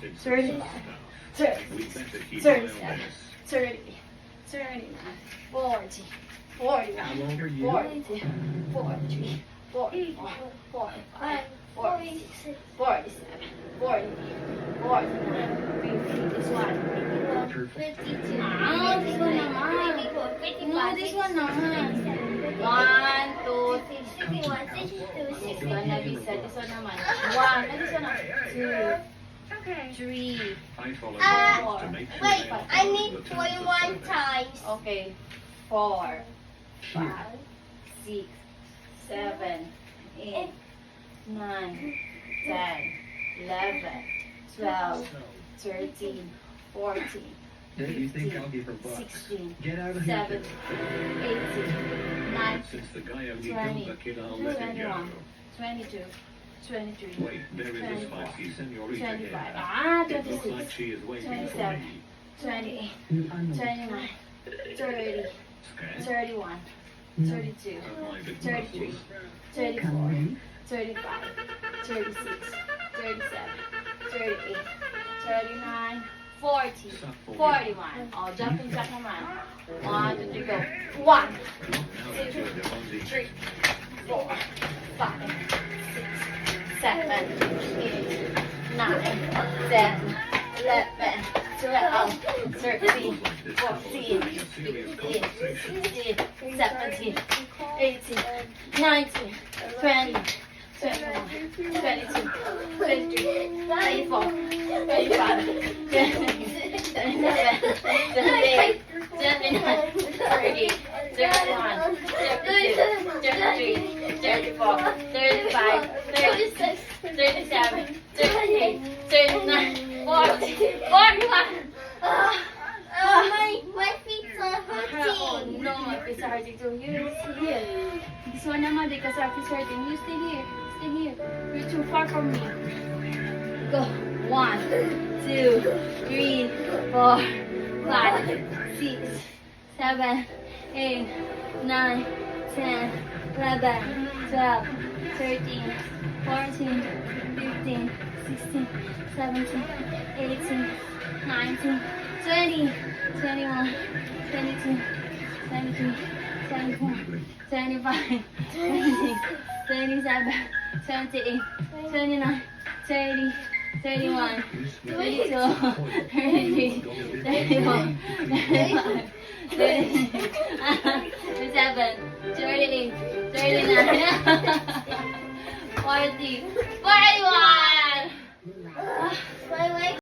35, 36, 37, 30, 39, 40, 41, How old are you? 42, 43, 44, 45, 46, 47, 48, 49, 50, this one. Ah, this one naman. No, this one naman. 1, 2, 3, 4. This one na bisa. This one naman. 1, this one naman. 2, 3, I follow Four. to make sure Wait, they I follow need the 21 times. okay. 4, 5, 6, 7, 8, 9, 10, 11, 12, 13, 14, Dad, you think I'll give her bucks? 16, Get out of here. 17, 18, 19, Since the guy only 20, killed the kid, I'll let him 21, go. 22, 23, Wait, there is this 24, spicy senorita 25, here. ah, It looks like 26, she is waiting for 27, me. 28, 29, 30, Scared? 31, 32, Of my big 33, muscles? 34, 35, 36, 37, 38, 39, 40, 41. Oh, jumping jack naman. 1, 2, 3, go. 1, Now that you're the only 3, 4, 5, 6, 7, 8, 9, 10, 11, 12, 13, 14, 15, 16, 17, 18, 19, 20, 21, 22, 23, 24, 25, 26, 27, 28, 29, 30, 31, 32, 33, 34, 35, 36, 37, 38, 39, 40, 41. My feet are Oh hurting. no, my feet are hurting too. You stay here. This one naman, because our feet hurting. You stay here. Stay here. You're too far from me. Go. 1, 2, 3, 4, 5, 6, 7, 8, 9, 10, 11, 12, 13, 14, 15, 16, 17, 18, 19, 20, 21, 22, 23, 24, 25, 26, 27, 28, 29, 30, 31, 32, 33, 34, 35, 36, 37, 38, 39, 40, 41! My leg